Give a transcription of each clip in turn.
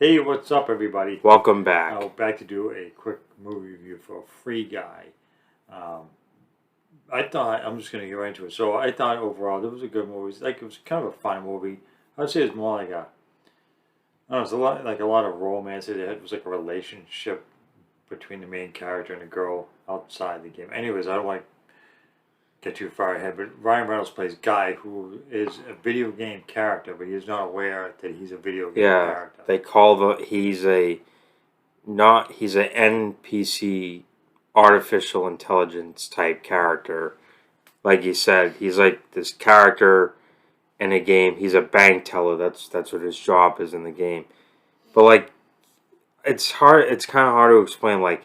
Hey, what's up, everybody? Welcome back. Back to do a quick movie review for Free Guy. Um, I thought I'm just gonna get right into it. So I thought overall it was a good movie. It was kind of a fun movie. I'd say it's more like I don't know, it's a lot of romance. It was like a relationship between the main character and the girl outside the game. Anyways, I don't want to get too far ahead, but Ryan Reynolds plays Guy, who is a video game character, but he's not aware that he's a video game Yeah, character. they call he's a NPC artificial intelligence type character. Like you said, he's like this character in a game. He's a bank teller. That's what his job is in the game. But like it's kind of hard to explain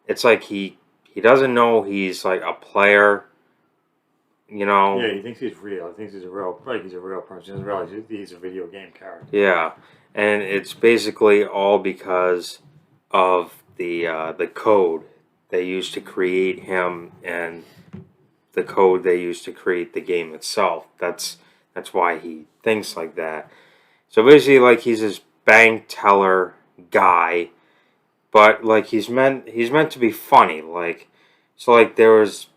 it's like he doesn't know he's like a player, you know. Yeah, he thinks he's real. He thinks he's a real person. He doesn't realize he's a video game character. Yeah, and it's basically all because of the code they used to create him and the code they used to create the game itself. That's why he thinks like that. So basically, like he's this bank teller guy, but like he's meant to be funny. Like there was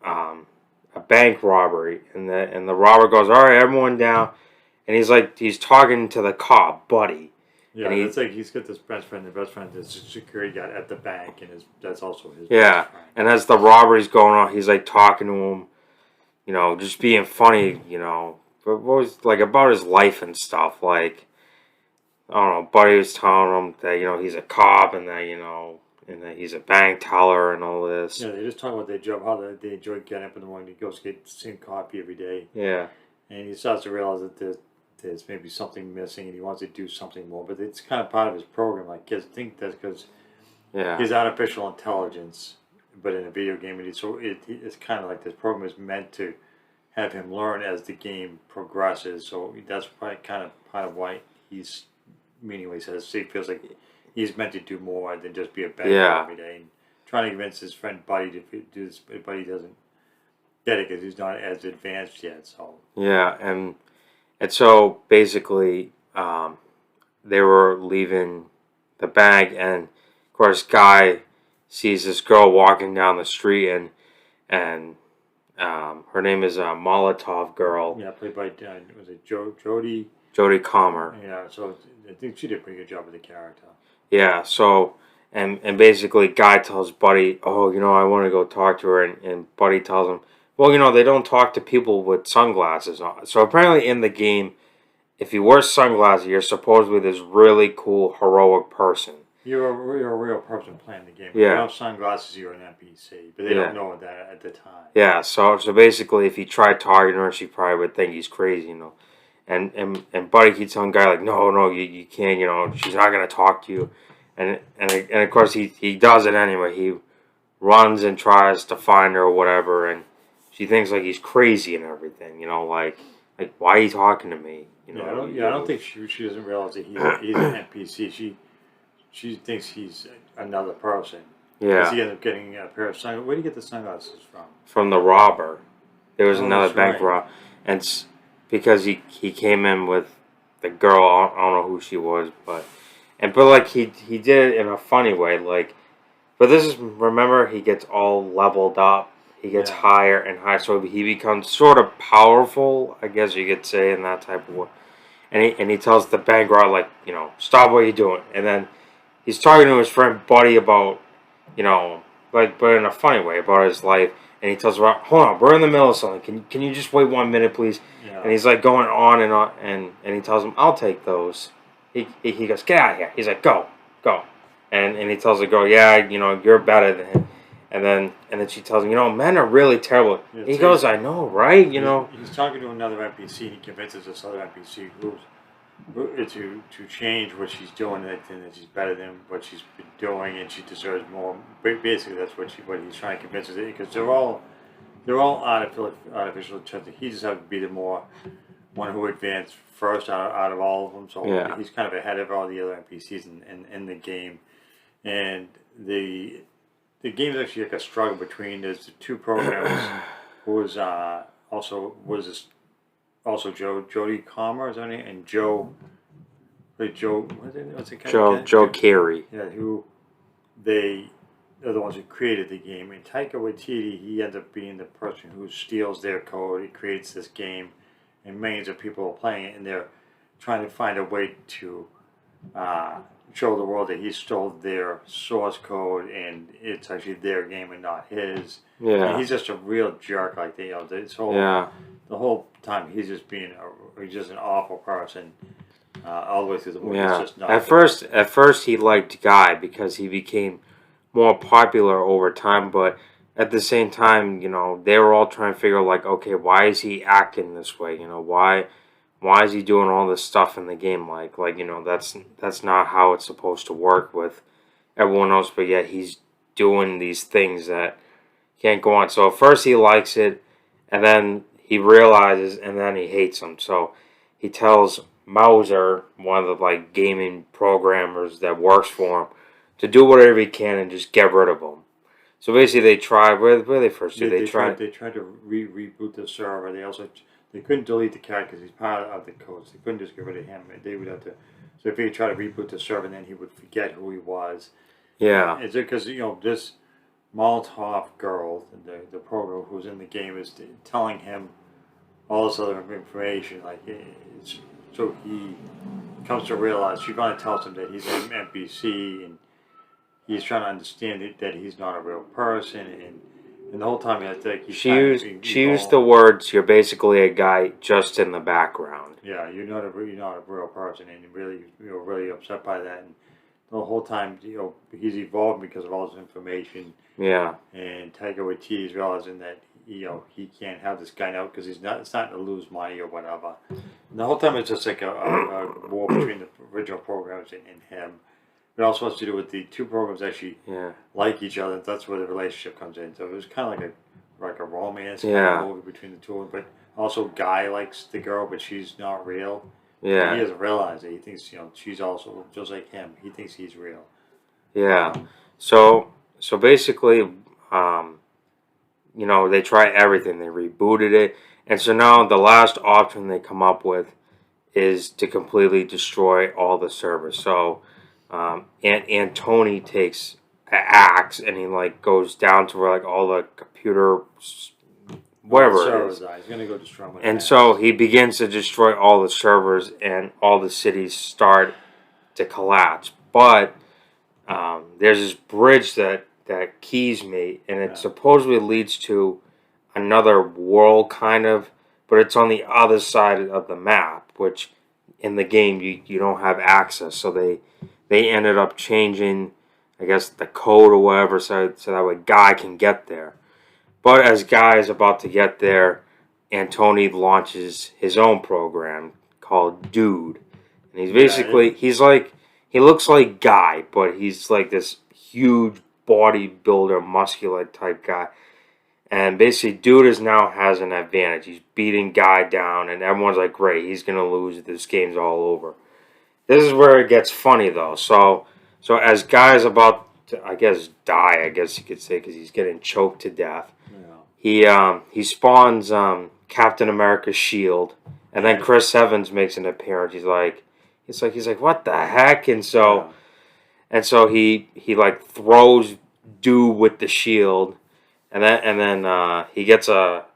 a bank robbery, and the robber goes, "All right, everyone down." And he's talking to the cop, buddy. Yeah, And it's like he's got this best friend. The best friend is a security guy at the bank, and that's also his yeah, best friend. and as the robbery's going on, he's like talking to him, just being funny, but what was like about his life and stuff. Like I don't know, buddy was telling him that he's a cop and that he's a bank teller and all this. Yeah, they just talk about their job, how they enjoy getting up in the morning. He goes get the same coffee every day, Yeah, and he starts to realize that there's maybe something missing, and he wants to do something more. But it's kind of part of his program. Like kids think that's because yeah, his artificial intelligence, but in a video game, and it's kind of like this program is meant to have him learn as the game progresses. So that's probably kind of part of why he's meaning what he says. He feels like he's meant to do more than just be a banker yeah, every day. And trying to convince his friend Buddy to do this, but Buddy doesn't get it because he's not as advanced yet. So yeah, and so basically, they were leaving the bank, and of course, Guy sees this girl walking down the street, and her name is Molotov Girl, yeah, played by was it Jodie? Jodie Comer. Yeah, so I think she did a pretty good job with the character. Yeah, so and basically, Guy tells Buddy, "Oh, I want to go talk to her," and Buddy tells him, "Well, they don't talk to people with sunglasses on." So apparently, in the game, if you wear sunglasses, you're supposedly this really cool, heroic person. You're a real person playing the game. If you Yeah, have sunglasses, you're an NPC, but they yeah, don't know that at the time. yeah. So basically, if he tried talking to her, she probably would think he's crazy. And Buddy keeps telling Guy like, "No, no, you can't. She's not gonna talk to you." And of course he does it anyway. He runs and tries to find her or whatever, and she thinks like he's crazy and everything. Like why are you talking to me? I don't think she doesn't realize that he's an NPC. She thinks he's another person. Because Yeah, he ends up getting a pair of sunglasses. Where do you get the sunglasses from? from the robber. There was Oh, another that's bank right. rob, and because he came in with the girl. I don't know who she was, but like he did it in a funny way. Like, but this is remember he gets all leveled up. He gets Yeah. higher and higher, so he becomes sort of powerful. I guess you could say in that type of way. And he tells the bank robber like stop what you're doing, and then he's talking to his friend Buddy about you know, but in a funny way about his life. And he tells her, "Hold on, we're in the middle of something. Can you just wait 1 minute, please?" Yeah. And he's like going on and on, and he tells him, "I'll take those." He goes, "Get out of here." He's like, "Go, go," and he tells the girl, "Yeah, you're better than him." And then she tells him, "Men are really terrible." Yeah, He goes, "I know, right?" He's talking to another NPC, and he convinces this other NPC to change what she's doing, and that she's better than what she's been doing, and she deserves more. Basically, that's what he's trying to convince her, because they're all artificial intelligence. He just has to be the more one who advanced first out of all of them. So Yeah. he's kind of ahead of all the other NPCs in the game, and the game is actually like a struggle between there's the two programs. Who was also was this also Jodie Comer is her name, and Joe Like Joe, what's the guy? Joe Carey. Yeah, who they're the ones who created the game. And Taika Waititi, he ends up being the person who steals their code. He creates this game, and millions of people are playing it, and they're trying to find a way to uh, show the world that he stole their source code, and it's actually their game and not his. Yeah. And he's just a real jerk. Like this whole the whole time he's just he's just an awful person. All the way through the movie, it's just not. At first he liked Guy because he became more popular over time, but at the same time, you know, they were all trying to figure like, okay, why is he acting this way? You know, why is he doing all this stuff in the game? Like you know, that's not how it's supposed to work with everyone else, but yet he's doing these things that can't go on. So at first he likes it, and then he realizes, and then he hates him. So he tells Mauser, one of the like gaming programmers that works for him, to do whatever he can and just get rid of him. So basically, they tried. Where they first do? They tried. They tried to reboot the server. They couldn't delete the cat because he's part of the code. So they couldn't just get rid of him. They would have to. So if they try to reboot the server, then he would forget who he was. Yeah. It's because this Molotov girl, the program who's in the game, is telling him all this other information. So he comes to realize, she finally tells him that he's an NPC, and he's trying to understand that he's not a real person, and the whole time she used the words, "You're basically a guy just in the background." Yeah, you're not a real person, and you're really upset by that. And the whole time, he's evolving because of all this information. Yeah. And Taika Waititi is realizing that he can't have this guy out because it's not to lose money or whatever. And the whole time it's just like a war between the original programs and him. It also has to do with the two programs actually like each other. That's where the relationship comes in. So it was kind of like a romance kind of movie between the two of them. But also, Guy likes the girl, but she's not real. Yeah. And he doesn't realize it. He thinks she's also just like him. He thinks he's real. Yeah. So basically, they try everything. They rebooted it, and so now the last option they come up with is to completely destroy all the servers. So. And Tony takes an axe and he like goes down to where like all the computer, whatever it is. He's gonna go destroy them. And so he begins to destroy all the servers, and all the cities start to collapse. But there's this bridge that Keys made, and it supposedly leads to another world, kind of, but it's on the other side of the map, which in the game you don't have access. So they ended up changing, I guess, the code or whatever, so that way Guy can get there. But as Guy is about to get there, Antony launches his own program called Dude. And he's basically, he looks like Guy, but he's like this huge bodybuilder, muscular type guy. And basically, Dude now has an advantage. He's beating Guy down, and everyone's like, great, he's going to lose. This game's all over. This is where it gets funny, though. So as Guy's about to, I guess, die, I guess you could say, because he's getting choked to death. Yeah. He spawns Captain America's shield, and then Chris Evans makes an appearance. He's like, what the heck? And so he like throws Dude with the shield, and then he gets a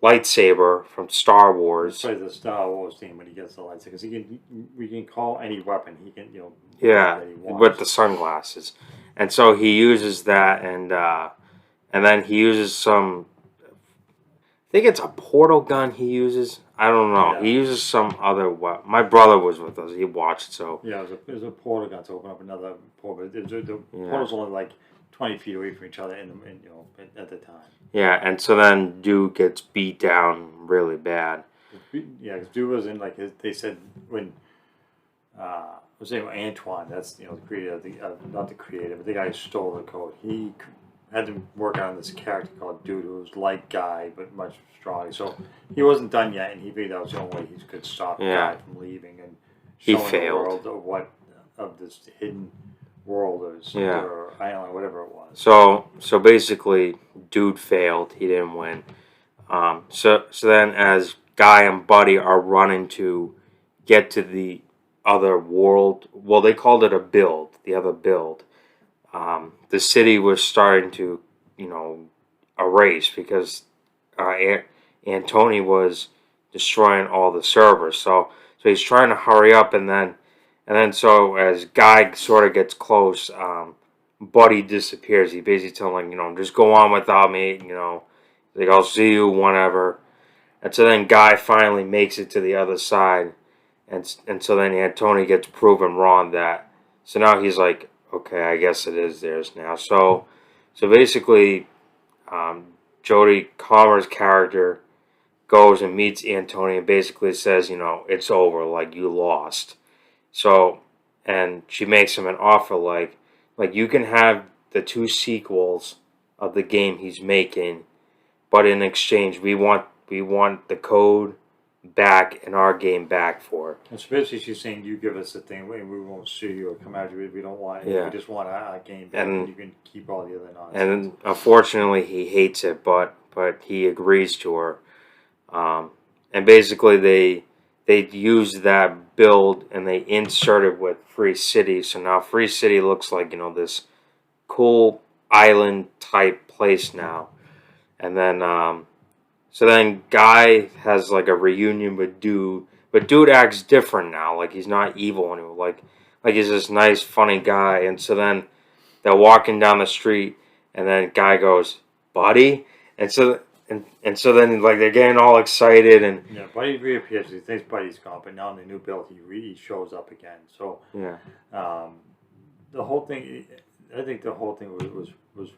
lightsaber from Star Wars. He plays the Star Wars theme when he gets the lightsaber, because we can call any weapon. He can that he wants. With the sunglasses, and so he uses that, and then he uses some. I think it's a portal gun he uses. I don't know. Yeah. He uses some other weapon. My brother was with us. He watched. So yeah, it was a portal gun to open up another portal. The portal's only like 20 feet away from each other at the time. Yeah, and so then Dude gets beat down really bad. Yeah, because Dude was in, like, they said when, was it Antoine, that's, the creator, not the creator, but the guy who stole the code. He had to work on this character called Dude, who was like Guy, but much stronger. So he wasn't done yet, and he figured that was the only way he could stop Guy from leaving and showing the world of this hidden world or island, whatever it was. So basically, Dude failed. He didn't win. So then, as Guy and Buddy are running to get to the other world. Well, they called it a build, the other build. The city was starting to, you know, erase because Antony was destroying all the servers. So he's trying to hurry up, and then so as Guy sort of gets close, Buddy disappears. He basically tells him, just go on without me. Like I'll see you whenever. And so then Guy finally makes it to the other side, and so then Antony gets proven wrong that. So now he's like, okay, I guess it is theirs now. So basically, um, Jodie Comer's character goes and meets Antony and basically says, it's over, like you lost. So, and she makes him an offer like you can have the 2 sequels of the game he's making, but in exchange we want the code back and our game back for it. And so basically she's saying you give us the thing and we won't sue you or come after you. We don't want it. Yeah. We just want our game back and you can keep all the other nonsense. And unfortunately he hates it, but he agrees to her. And basically they use that build and they insert it with Free City. So now Free City looks like, this cool island type place now. And then so then Guy has like a reunion with Dude, but Dude acts different now. Like he's not evil anymore. Like he's this nice, funny guy. And so then they're walking down the street, and then Guy goes, "Buddy," and so then like they're getting all excited and yeah, Buddy reappears. He thinks Buddy's gone, but now in the new build he shows up again. So yeah, the whole thing, I think the whole thing was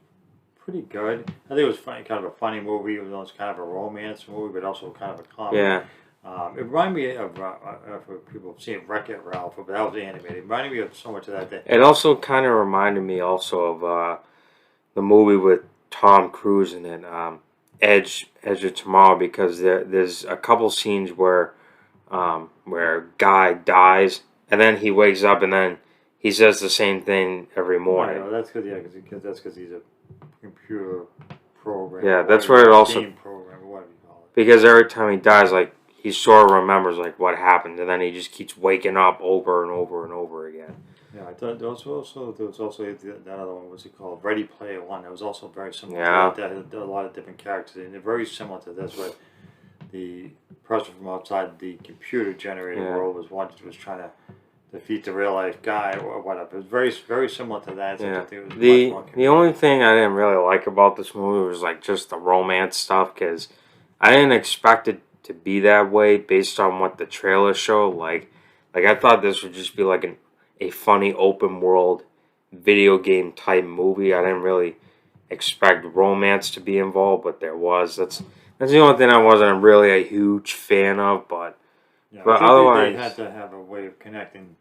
pretty good. I think it was funny, kind of a funny movie. Even though it's kind of a romance movie, but also kind of a comedy. yeah. It reminded me of for people have seen Wreck-It Ralph, but that was animated. It reminded me of so much of that. It also kind of reminded me also of the movie with Tom Cruise in it, Edge of Tomorrow, because there's a couple scenes where Guy dies and then he wakes up and then he says the same thing every morning. Right, well, that's because he's a computer program. Yeah, that's where it also game program, or whatever you call it. Because every time he dies, like he sort of remembers like what happened, and then he just keeps waking up over and over and over again. Yeah, I thought there was also that other one. What's it called? Ready Player One. That was also very similar. Yeah. To that. That had a lot of different characters, and they're very similar to this. Where the person from outside the computer generated world was trying to defeat the real life guy or whatever. It was very very similar to that. So Yeah. it was The only thing I didn't really like about this movie was like just the romance stuff, because I didn't expect it to be that way based on what the trailer showed. Like I thought this would just be like a funny open world video game type movie. I didn't really expect romance to be involved, but there was. That's the only thing I wasn't really a huge fan of. But yeah, but I think otherwise, they had to have a way of connecting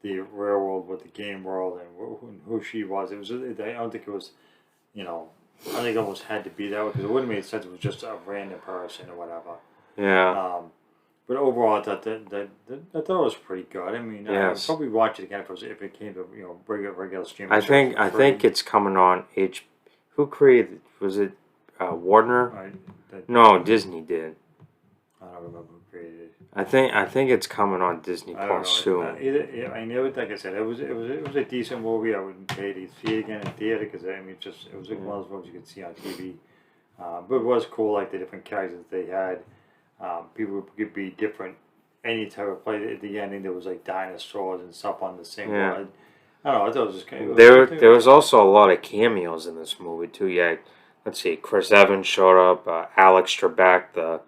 the real world with the game world and who she was. It was. I don't think it was. I think it almost had to be that way because it wouldn't make sense. If it was just a random person or whatever. yeah, But overall, I thought that it was pretty good. I mean, I'd probably watch it again if it came to regular streaming. I think it's coming on H. Who created? Was it Warner? No, Disney did. I don't remember who created it. I think it's coming on Disney Plus soon. Like I said, it was a decent movie. I wouldn't pay to see it again in theater because it was like one of those movies you could see on TV. But it was cool, like the different characters they had. People could be different, any type of play. At the ending, there was like dinosaurs and stuff on the same world. I don't know. I thought it was just kind of. There was also a lot of cameos in this movie too. Yeah, let's see. Chris Evans showed up. Alex Trebek, the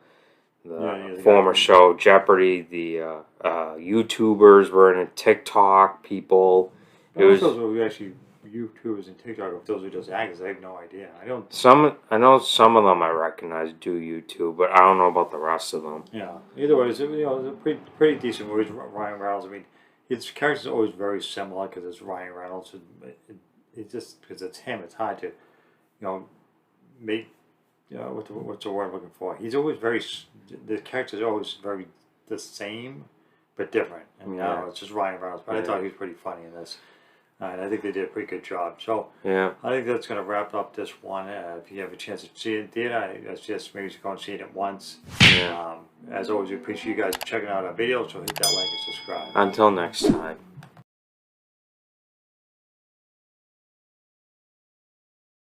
former show Jeopardy. The YouTubers were in it. TikTok people. It was those were actually YouTubers and TikTok. If those are just actors, I have no idea. I know some of them I recognize do YouTube, but I don't know about the rest of them. Yeah. Either way, it was a pretty decent movie. Ryan Reynolds. I mean, his characters are always very similar because it's Ryan Reynolds. It's just because it's him. It's hard to, make. What's the word I'm looking for? He's always the characters are always very the same, but different. I mean, I don't know. It's just Ryan Reynolds, but I thought he was pretty funny in this. And I think they did a pretty good job. So I think that's going to wrap up this one. If you have a chance to see it in theater, I suggest maybe you go and see it at once. As always, we appreciate you guys checking out our videos. So hit that like and subscribe. Until next time.